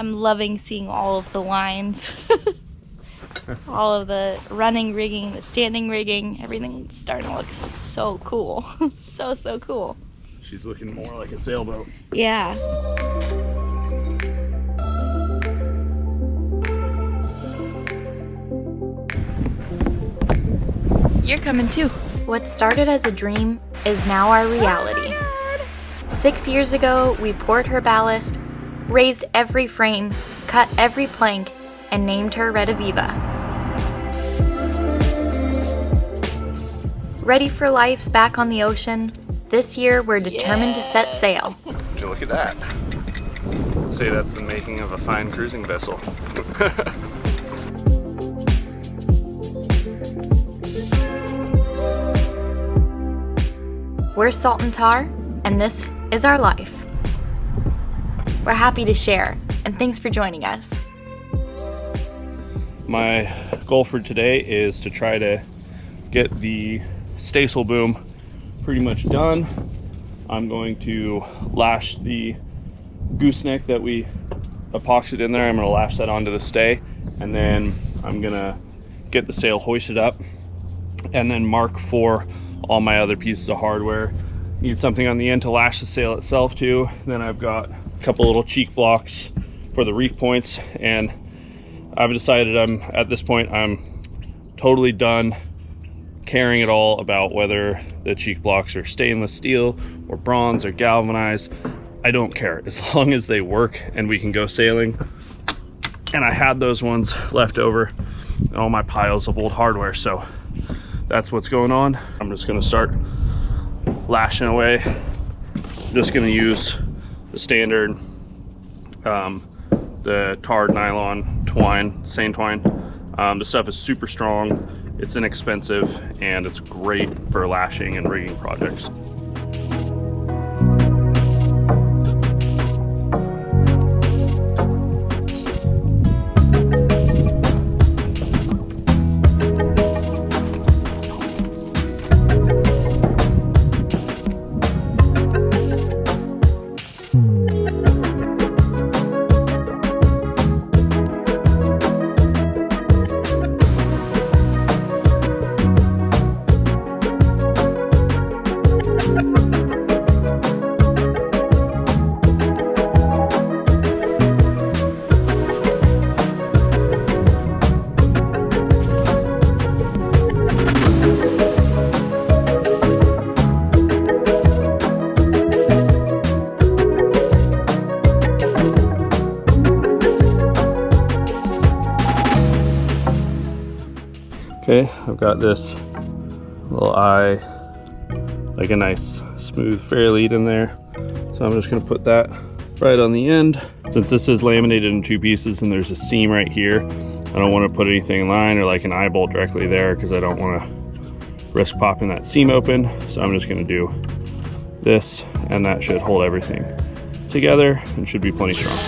I'm loving seeing all of the lines. All of the running rigging, the standing rigging, everything's starting to look so cool. So cool. She's looking more like a sailboat. Yeah. You're coming too. What started as a dream is now our reality. 6 years ago, we poured her ballast, raised every frame, cut every plank, and named her Rediviva. Ready for life back on the ocean, this year we're determined to set sail. Would you look at that? I'd say that's the making of a fine cruising vessel. We're Salt and Tar, and this is our life. We're happy to share, and thanks for joining us. My goal for today is to try to get the Staysail boom pretty much done. I'm going to lash the gooseneck that we epoxied in there. I'm going to lash that onto the stay, and then I'm going to get the sail hoisted up and then mark for all my other pieces of hardware. Need something on the end to lash the sail itself to. Then I've got a couple little cheek blocks for the reef points, and I've decided at this point I'm totally done caring at all about whether the cheek blocks are stainless steel or bronze or galvanized. I don't care, as long as they work and we can go sailing. And I had those ones left over in all my piles of old hardware, so that's what's going on. I'm just gonna start lashing away. I'm just gonna use the standard the tarred nylon twine, seine twine. The stuff is super strong, it's inexpensive, and it's great for lashing and rigging projects. Okay, I've got this little eye, like a nice smooth fair lead in there. So I'm just gonna put that right on the end. Since this is laminated in two pieces and there's a seam right here, I don't wanna put anything in line or like an eye bolt directly there because I don't wanna risk popping that seam open. So I'm just gonna do this, and that should hold everything together and should be plenty strong.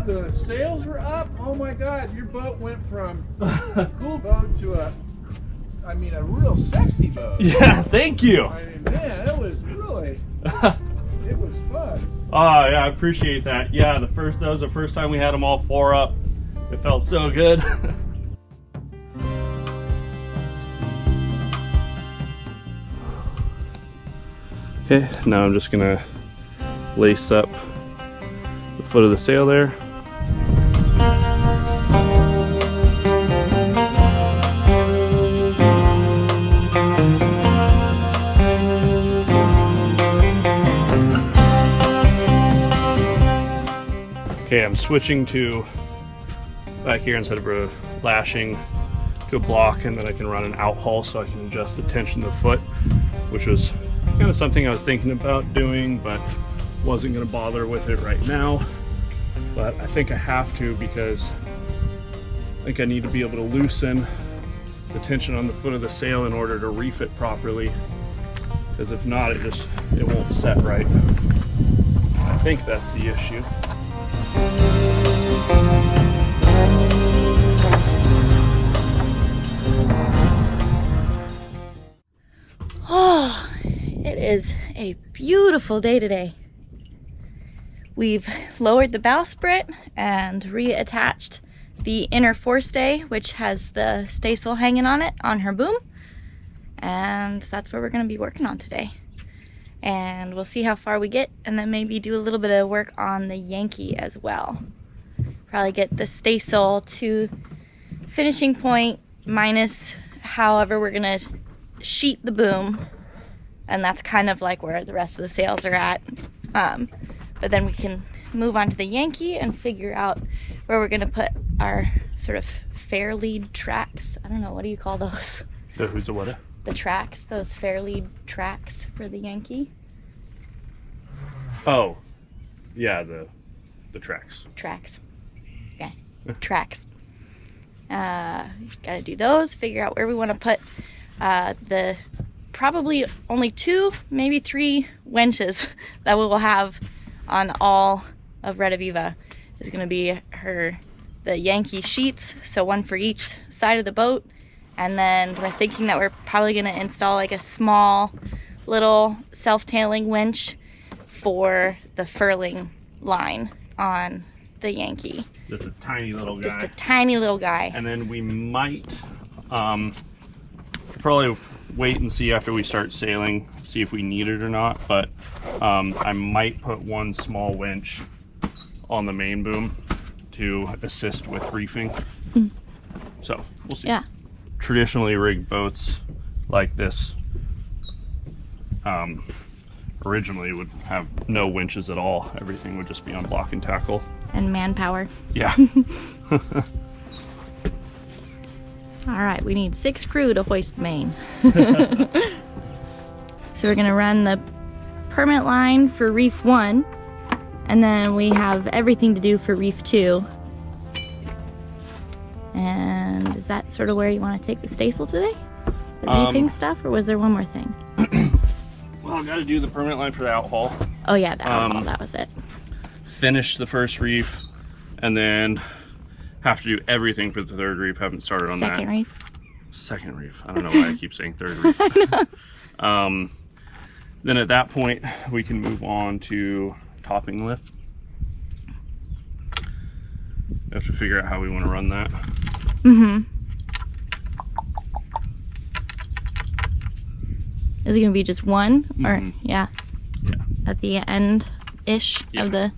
The sails were up. Oh my God, your boat went from a cool boat to a real sexy boat. Yeah, thank you. I mean, man, it was really, it was fun. Oh yeah, I appreciate that. Yeah, that was the first time we had them all four up. It felt so good. Okay, now I'm just gonna lace up the foot of the sail there. Okay, I'm switching to back here instead of lashing to a block, and then I can run an out haul so I can adjust the tension of the foot, which was kind of something I was thinking about doing, but wasn't going to bother with it right now. But I think I have to, because I think I need to be able to loosen the tension on the foot of the sail in order to reef it properly, because if not, it won't set right. think that's the issue. Oh, it is a beautiful day today. We've lowered the bowsprit and reattached the inner forestay, which has the staysail hanging on it, on her boom. And that's what we're going to be working on today. And we'll see how far we get, and then maybe do a little bit of work on the Yankee as well. Probably get the staysail to finishing point, minus however we're going to sheet the boom. And that's kind of like where the rest of the sails are at. But then we can move on to the Yankee and figure out where we're going to put our sort of fair lead tracks. I don't know, what do you call those? Who's the what? The tracks, those fair lead tracks for the Yankee. Oh, yeah, the tracks. Tracks. Okay, tracks. Gotta do those, figure out where we want to put the probably only 2, maybe 3 winches that we will have on all of Red Aviva. Is going to be the Yankee sheets, so one for each side of the boat. And then we're thinking that we're probably going to install like a small little self-tailing winch for the furling line on the Yankee. Just a tiny little guy. Just a tiny little guy. And then we might probably wait and see after we start sailing, see if we need it or not. But I might put one small winch on the main boom to assist with reefing. So we'll see. Yeah. Traditionally rigged boats like this originally would have no winches at all. Everything would just be on block and tackle. And manpower. Yeah. All right, we need 6 crew to hoist the main. So we're gonna run the permit line for reef 1, and then we have everything to do for reef 2. And is that sort of where you want to take the staysail today? The reefing stuff, or was there one more thing? Well, I gotta do the permanent line for the outhaul. Oh yeah, the outhaul, that was it. Finish the first reef, and then have to do everything for the third reef. Haven't started on Second that. reef? Second reef. I don't know why I keep saying third reef. I know. Then at that point, we can move on to topping lift. We have to figure out how we want to run that. Mm-hmm. Is it gonna be just one, or yeah? Yeah. At the end-ish Yeah. of the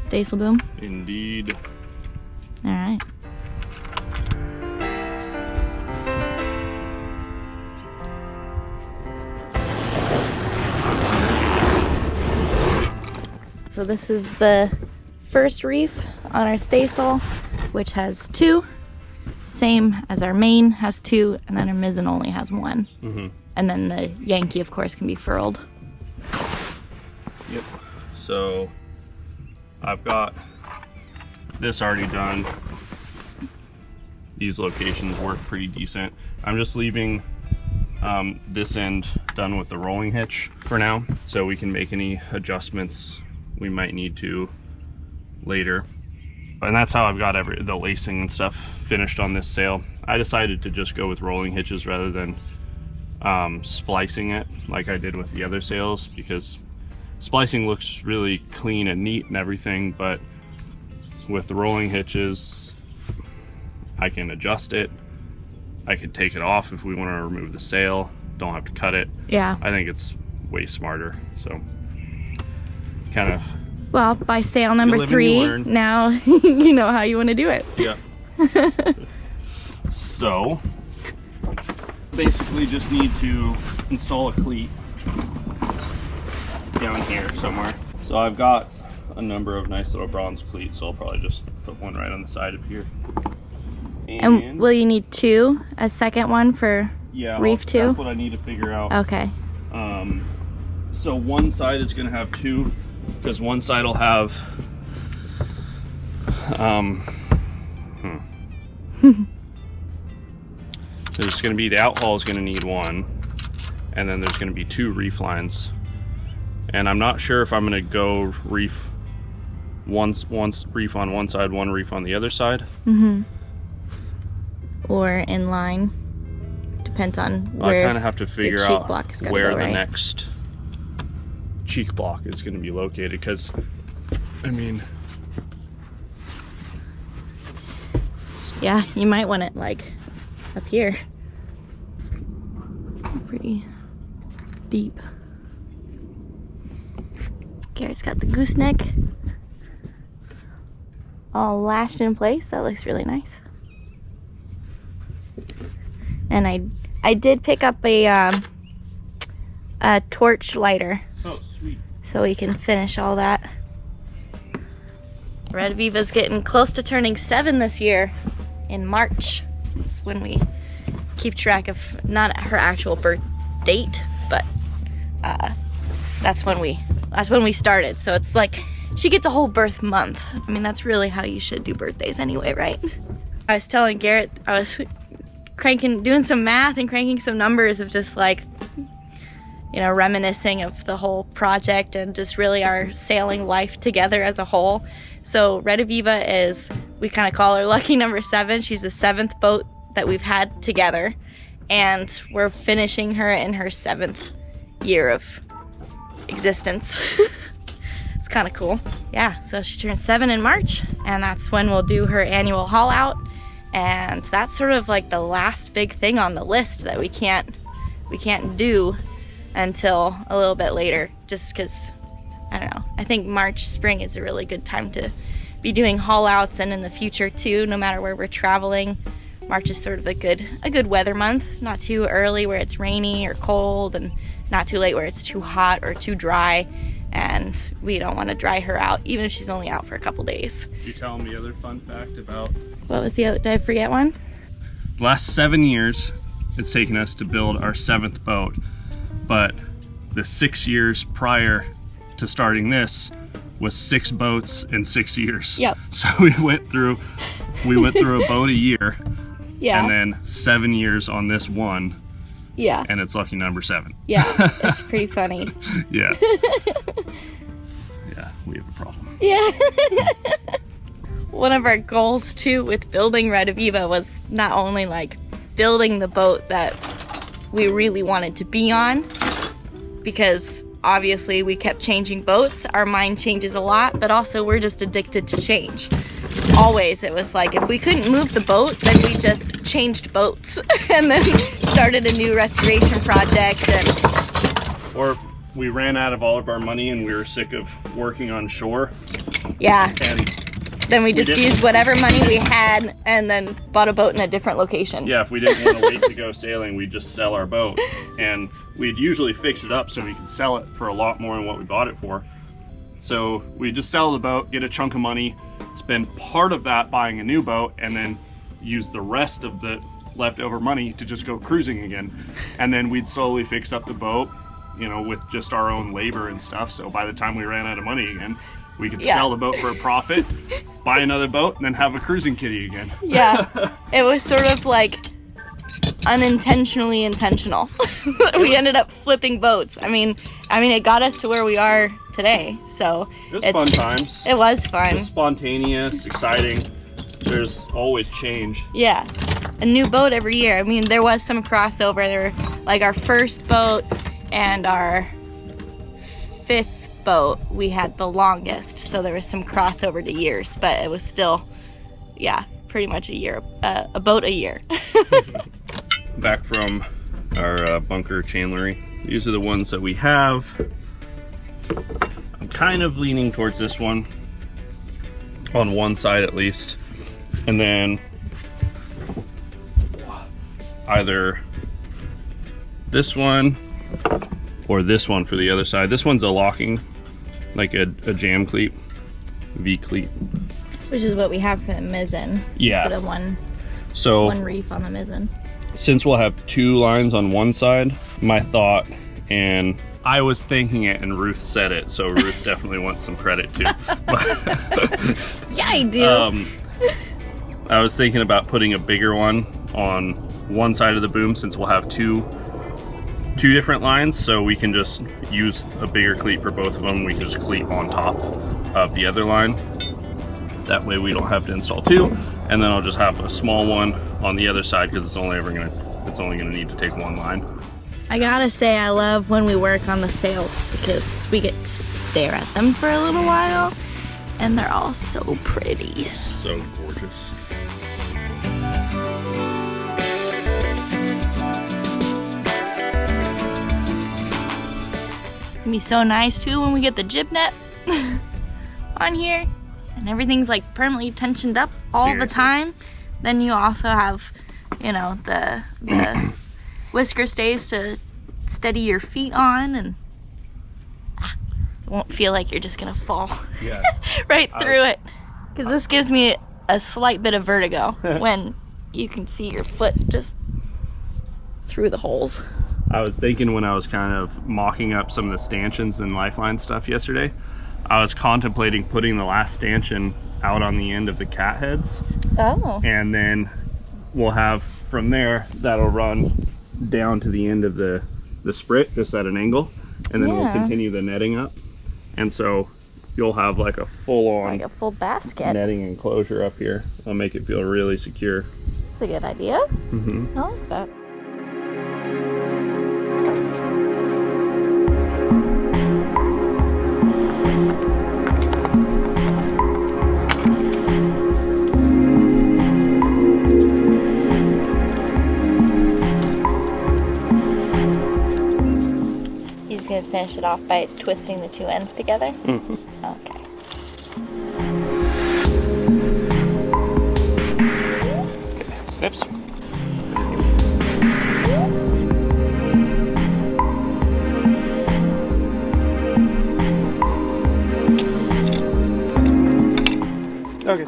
staysail boom. Indeed. All right. So this is the first reef on our staysail, which has 2, same as our main has 2, and then our mizzen only has 1. And then the Yankee, of course, can be furled. Yep. So I've got this already done. These locations work pretty decent. I'm just leaving this end done with the rolling hitch for now, so we can make any adjustments we might need to later. And that's how I've got the lacing and stuff finished on this sail. I decided to just go with rolling hitches rather than splicing it like I did with the other sails, because splicing looks really clean and neat and everything, but with the rolling hitches I can adjust it. I can take it off if we want to remove the sail. Don't have to cut it. Yeah. I think it's way smarter. So kind of. Well, by sail number You live and 3, you learn. now you know how you want to do it. Yeah. So basically just need to install a cleat down here somewhere. So I've got a number of nice little bronze cleats, so I'll probably just put one right on the side of here. And will you need 2? A second one for reef 2? That's what I need to figure out. Okay. So one side is going to have 2, because one side will have there's going to be, the outhaul is going to need 1, and then there's going to be 2 reef lines And I'm not sure if I'm gonna go reef once reef on one side, one reef on the other side. Or in line. Depends on where I kind of have to figure out where go, the right? next cheek block is going to be located, because I mean, yeah, you might want it like up here. Pretty deep. Garrett's got the gooseneck all lashed in place. That looks really nice. And I did pick up a torch lighter. oh sweet. So we can finish all that. Red Viva's getting close to turning 7 this year in March. It's when we keep track of not her actual birth date, but that's when we started. So it's like she gets a whole birth month. I mean, that's really how you should do birthdays anyway, right? I was telling Garrett, I was doing some math and cranking some numbers of just like, you know, reminiscing of the whole project and just really our sailing life together as a whole. So Red Viva is, we kind of call her lucky number 7. She's the 7th boat that we've had together, and we're finishing her in her 7th year of existence. It's kind of cool. Yeah, so she turns 7 in March, and that's when we'll do her annual haul out. And that's sort of like the last big thing on the list that we can't do until a little bit later, just because, I don't know, I think March, spring is a really good time to be doing haul outs, and in the future too, no matter where we're traveling. March is sort of a good weather month, not too early where it's rainy or cold, and not too late where it's too hot or too dry, and we don't want to dry her out even if she's only out for a couple days. You tell them the other fun fact about, what was the other, did I forget one? the last 7 years it's taken us to build our 7th boat, but the 6 years prior to starting this was 6 boats in 6 years. Yep. So we went through a boat a year. Yeah. And then 7 years on this one. Yeah. And it's lucky number 7. Yeah, it's pretty funny. Yeah. Yeah, we have a problem. Yeah. One of our goals too with building Red Viva was not only like building the boat that we really wanted to be on, because obviously we kept changing boats, our mind changes a lot, but also we're just addicted to change. Always, it was like if we couldn't move the boat, then we just changed boats and then started a new restoration project. Or if we ran out of all of our money and we were sick of working on shore. Yeah. And then we just used whatever money we had and then bought a boat in a different location. Yeah, if we didn't want to wait to go sailing, we'd just sell our boat. And we'd usually fix it up so we could sell it for a lot more than what we bought it for. So we just sell the boat, get a chunk of money, spend part of that buying a new boat, and then use the rest of the leftover money to just go cruising again. And then we'd slowly fix up the boat, you know, with just our own labor and stuff. So by the time we ran out of money again, we could sell the boat for a profit, buy another boat, and then have a cruising kitty again. Yeah, it was sort of like unintentionally intentional. We ended up flipping boats. I mean, it got us to where we are today. So it was fun times. It was fun. It was spontaneous, exciting. There's always change. Yeah, a new boat every year. I mean, there was some crossover. There were like our first boat and our 5th boat, we had the longest, so there was some crossover to years, but it was still, yeah, pretty much a year, a boat a year. Back from our bunker chandlery, these are the ones that we have. I'm kind of leaning towards this one on one side at least, and then either this one or this one for the other side. This one's a locking, like a jam cleat, V cleat. Which is what we have for the mizzen. Yeah. For the one reef on the mizzen. Since we'll have 2 lines on one side, my thought, and I was thinking it and Ruth said it, so Ruth definitely wants some credit too. Yeah, I do. I was thinking about putting a bigger one on one side of the boom, since we'll have 2 2 different lines, so we can just use a bigger cleat for both of them. We can just cleat on top of the other line. That way we don't have to install 2. And then I'll just have a small one on the other side because it's only gonna need to take 1 line. I gotta say, I love when we work on the sails because we get to stare at them for a little while, and they're all so pretty. So gorgeous. It'll be so nice too when we get the jib net on here and everything's like permanently tensioned up all the time. Then you also have, you know, the whisker stays to steady your feet on, and it won't feel like you're just gonna fall right through it. Because this gives me a slight bit of vertigo when you can see your foot just through the holes. I was thinking when I was kind of mocking up some of the stanchions and lifeline stuff yesterday, I was contemplating putting the last stanchion out on the end of the cat heads. Oh. And then we'll have from there, that'll run down to the end of the sprit, just at an angle. And then we'll continue the netting up. And so you'll have like a full-on, like a full basket netting enclosure up here. I'll make it feel really secure. That's a good idea. Mm-hmm. I like that. You're just gonna finish it off by twisting the 2 ends together? Mm-hmm. Okay. Okay, snips. Okay.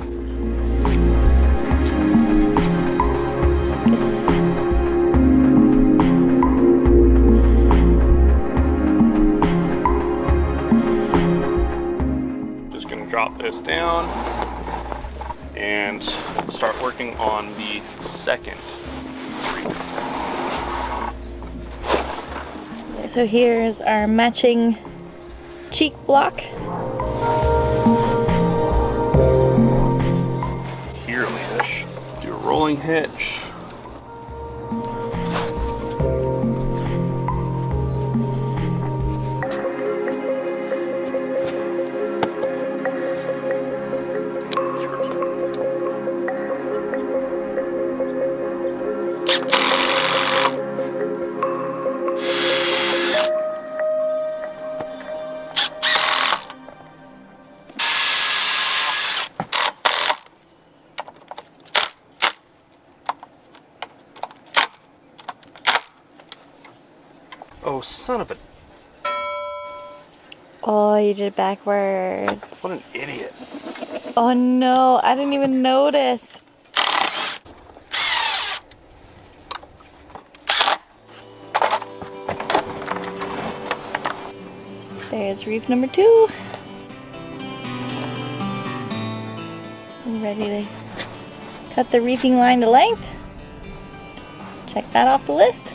Just gonna drop this down and start working on the second reef. So here's our matching cheek block. Here-ish. Do a rolling hitch. Oh, son of a... Oh, you did it backwards. What an idiot. Oh no, I didn't even notice. There's reef number 2. I'm ready to cut the reefing line to length. Check that off the list.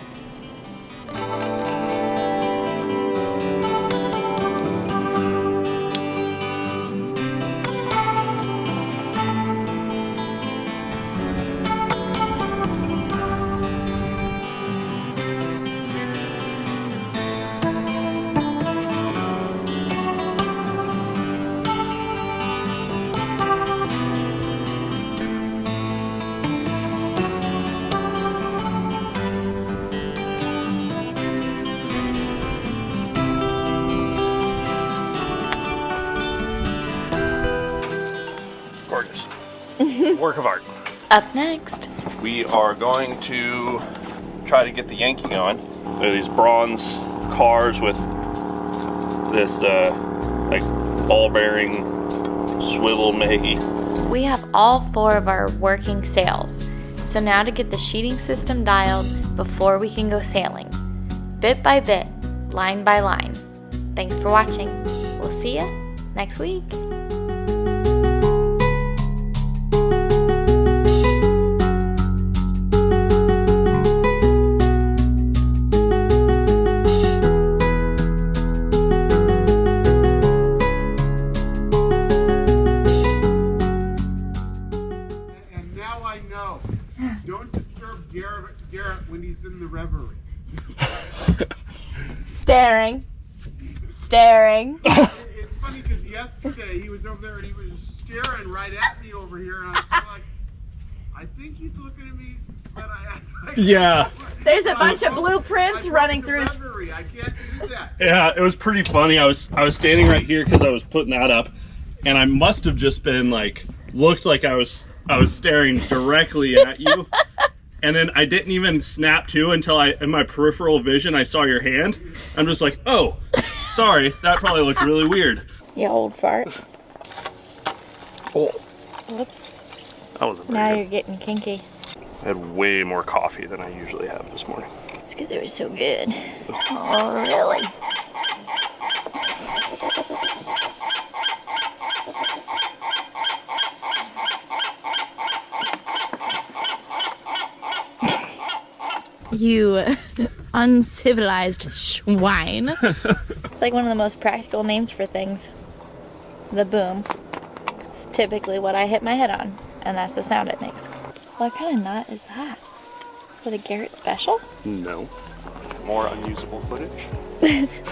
Gorgeous. Work of art. Up next, We are going to try to get the Yankee going. They're these bronze cars with this like ball bearing swivel Maggie. we have all 4 of our working sails. So now to get the sheeting system dialed before we can go sailing. Bit by bit, line by line. Thanks for watching. We'll see you next week. reverie. Staring. Staring. It's funny because yesterday he was over there and he was staring right at me over here, and I was kind of like, I think he's looking at me, but Yeah. There's a bunch of blueprints running through. Reverie. I can't do that. Yeah, it was pretty funny. I was standing right here because I was putting that up, and I must have just been like, looked like I was staring directly at you. And then I didn't even snap to until in my peripheral vision, I saw your hand. I'm just like, oh, sorry, that probably looked really weird. You old fart. Oh, Whoops. that wasn't very Now good. you're getting kinky. I had way more coffee than I usually have this morning. It's because it was so good. Oh, really? You uncivilized swine. It's like one of the most practical names for things. The boom. It's typically what I hit my head on, and that's the sound it makes. What kind of nut is that? Is it a Garrett special? No. More unusable footage.